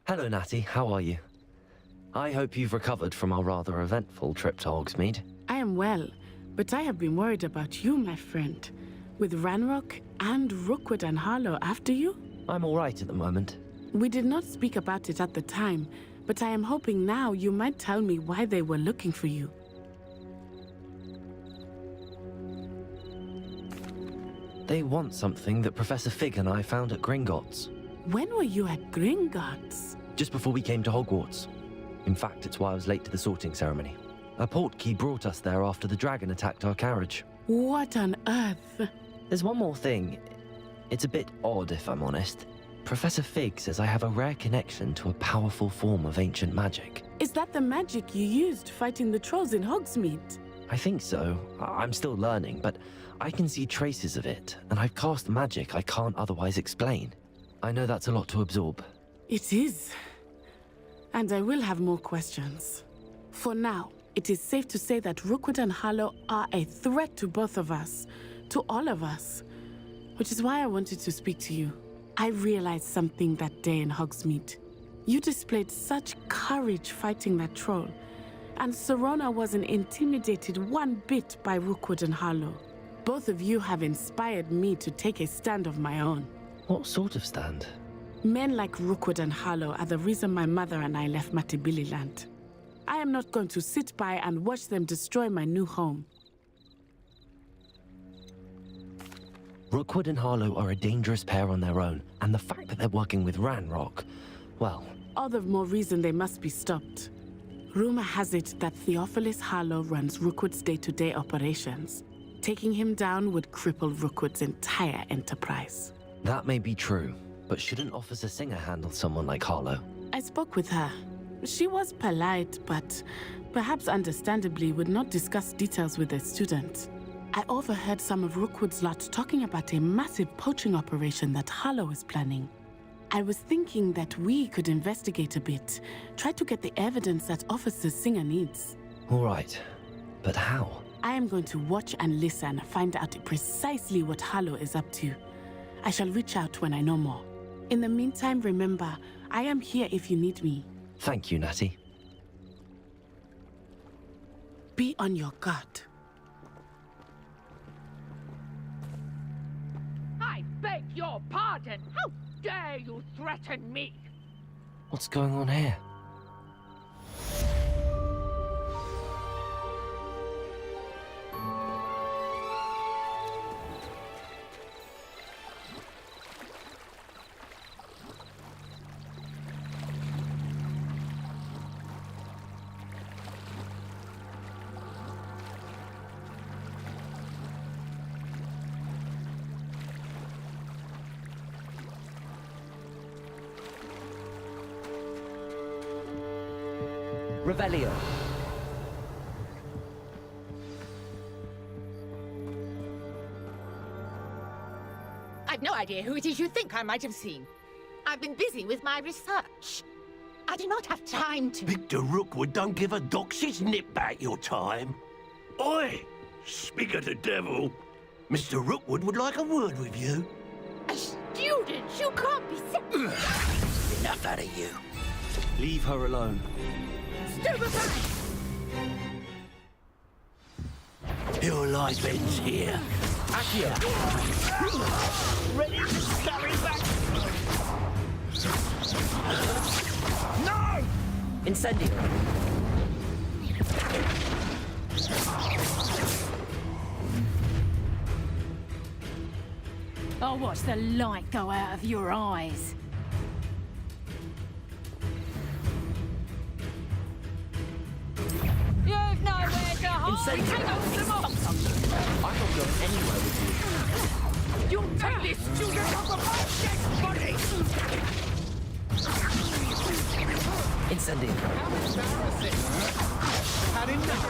Hello, Natty. How are you? I hope you've recovered from our rather eventful trip to Hogsmeade. I am well, but I have been worried about you, my friend. With Ranrock and Rookwood and Harlow after you? I'm all right at the moment. We did not speak about it at the time, but I am hoping now you might tell me why they were looking for you. They want something that Professor Fig and I found at Gringotts. When were you at Gringotts? Just before we came to Hogwarts. In fact, it's why I was late to the sorting ceremony. A portkey brought us there after the dragon attacked our carriage. What on earth? There's one more thing. It's a bit odd, if I'm honest. Professor Fig says I have a rare connection to a powerful form of ancient magic. Is that the magic you used fighting the trolls in Hogsmeade? I think so. I'm still learning, but I can see traces of it, and I've cast magic I can't otherwise explain. I know that's a lot to absorb. It is. And I will have more questions. For now, it is safe to say that Rookwood and Harlow are a threat to both of us, to all of us. Which is why I wanted to speak to you. I realized something that day in Hogsmeade. You displayed such courage fighting that troll, and Serona wasn't intimidated one bit by Rookwood and Harlow. Both of you have inspired me to take a stand of my own. What sort of stand? Men like Rookwood and Harlow are the reason my mother and I left Matabeleland. I am not going to sit by and watch them destroy my new home. Rookwood and Harlow are a dangerous pair on their own, and the fact that they're working with Ranrock, well... All the more reason they must be stopped. Rumor has it that Theophilus Harlow runs Rookwood's day-to-day operations. Taking him down would cripple Rookwood's entire enterprise. That may be true, but shouldn't Officer Singer handle someone like Harlow? I spoke with her. She was polite, but perhaps understandably would not discuss details with a student. I overheard some of Rookwood's lot talking about a massive poaching operation that Harlow is planning. I was thinking that we could investigate a bit, try to get the evidence that Officer Singer needs. All right, but how? I am going to watch and listen, find out precisely what Harlow is up to. I shall reach out when I know more. In the meantime, remember, I am here if you need me. Thank you, Natty. Be on your guard. I beg your pardon! How dare you threaten me? What's going on here? Revelio. I've no idea who it is you think I might have seen. I've been busy with my research. I do not have time to... Victor Rookwood don't give a doxy's nip back your time. Oi! Speak of the devil. Mr. Rookwood would like a word with you. A student? You can't be Enough out of you. Leave her alone. Stupefy! Your life ends here. Accio! Ready to scurry back? No! Incendio! I'll watch the light go out of your eyes. You've nowhere to hide! Incendio! Hang on some more! I'm not going anywhere with you. You take this student off of my dead body! Incendio! How embarrassing! Had enough!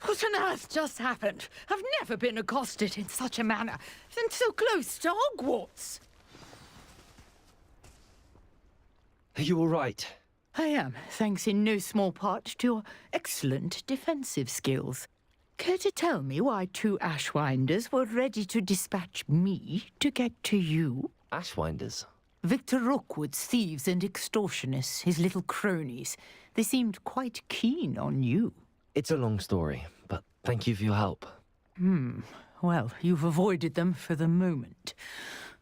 What on earth just happened? I've never been accosted in such a manner, and so close to Hogwarts. Are you all right? I am, thanks in no small part to your excellent defensive skills. Care to tell me why 2 Ashwinders were ready to dispatch me to get to you? Ashwinders? Victor Rookwood's thieves and extortionists, his little cronies. They seemed quite keen on you. It's a long story, but thank you for your help. Well, you've avoided them for the moment.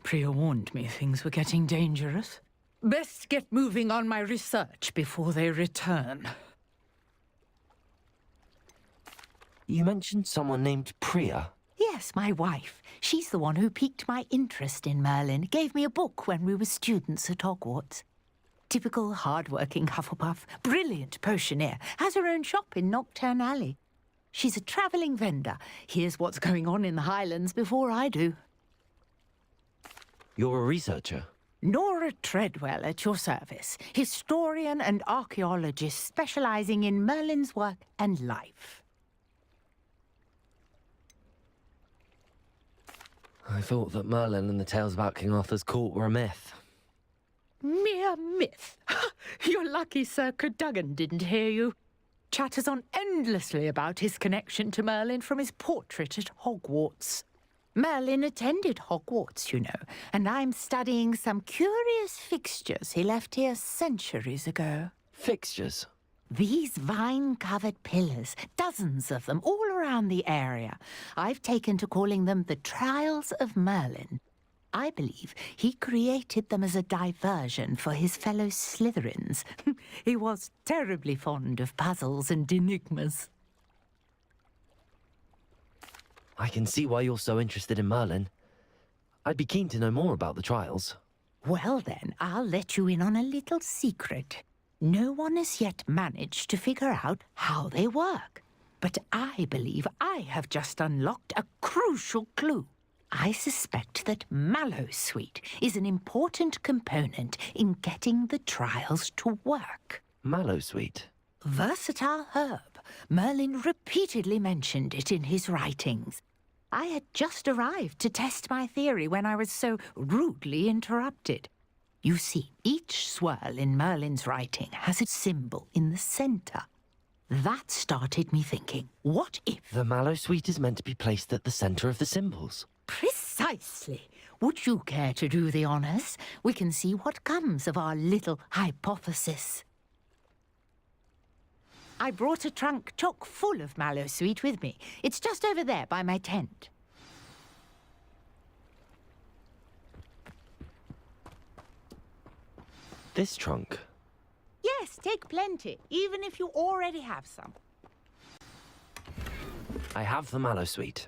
Priya warned me things were getting dangerous. Best get moving on my research before they return. You mentioned someone named Priya. Yes, my wife. She's the one who piqued my interest in Merlin. Gave me a book when we were students at Hogwarts. Typical hard-working Hufflepuff, brilliant potioneer, has her own shop in Knockturn Alley. She's a travelling vendor. Hears what's going on in the Highlands before I do. You're a researcher? Nora Treadwell at your service, historian and archaeologist specialising in Merlin's work and life. I thought that Merlin and the tales about King Arthur's court were a myth. Mere myth. You're lucky Sir Cadogan didn't hear you. Chatters on endlessly about his connection to Merlin from his portrait at Hogwarts. Merlin attended Hogwarts, you know, and I'm studying some curious fixtures he left here centuries ago. Fixtures? These vine-covered pillars, dozens of them, all around the area. I've taken to calling them the Trials of Merlin. I believe he created them as a diversion for his fellow Slytherins. He was terribly fond of puzzles and enigmas. I can see why you're so interested in Merlin. I'd be keen to know more about the trials. Well then, I'll let you in on a little secret. No one has yet managed to figure out how they work. But I believe I have just unlocked a crucial clue. I suspect that Mallowsweet is an important component in getting the trials to work. Mallowsweet? Versatile herb. Merlin repeatedly mentioned it in his writings. I had just arrived to test my theory when I was so rudely interrupted. You see, each swirl in Merlin's writing has a symbol in the centre. That started me thinking, what if... The Mallowsweet is meant to be placed at the centre of the symbols. Precisely. Would you care to do the honours? We can see what comes of our little hypothesis. I brought a trunk chock full of Mallowsweet with me. It's just over there by my tent. This trunk? Yes, take plenty, even if you already have some. I have the Mallowsweet.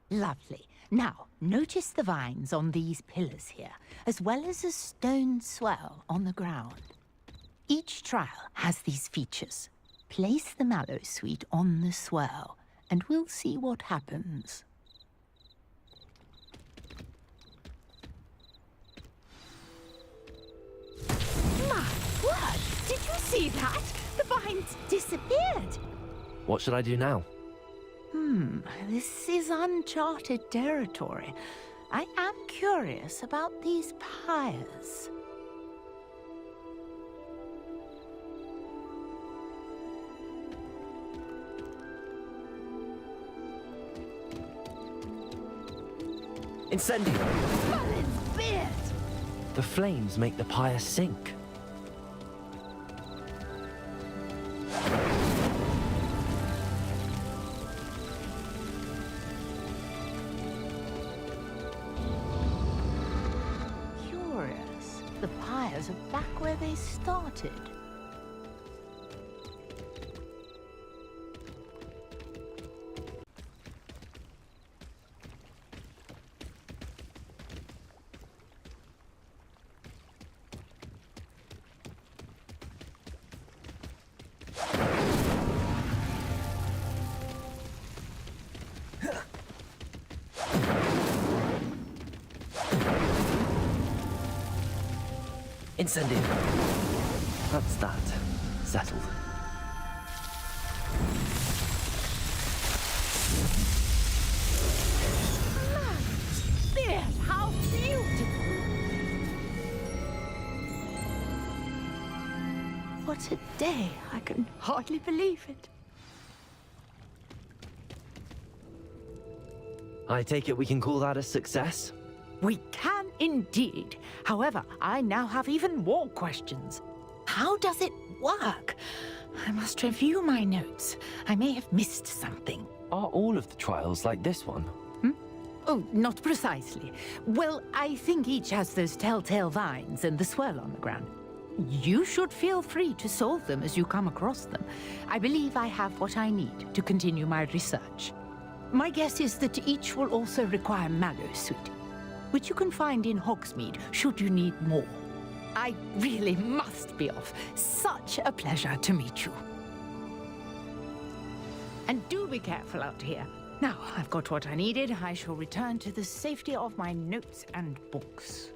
Lovely. Now, notice the vines on these pillars here, as well as a stone swell on the ground. Each trial has these features. Place the Mallowsweet on the swell, and we'll see what happens. My word! Did you see that? The vines disappeared. What should I do now? This is uncharted territory. I am curious about these pyres. Incendio! Merlin's beard! The flames make the pyre sink. Curious. The pyres are back where they started. Incendio. That's that. Settled. What a day. I can hardly believe it. I take it we can call that a success? We can indeed. However, I now have even more questions. How does it work? I must review my notes. I may have missed something. Are all of the trials like this one? Oh, not precisely. Well, I think each has those telltale vines and the swirl on the ground. You should feel free to solve them as you come across them. I believe I have what I need to continue my research. My guess is that each will also require mallow sweet, which you can find in Hogsmeade should you need more. I really must be off. Such a pleasure to meet you. And do be careful out here. Now, I've got what I needed. I shall return to the safety of my notes and books.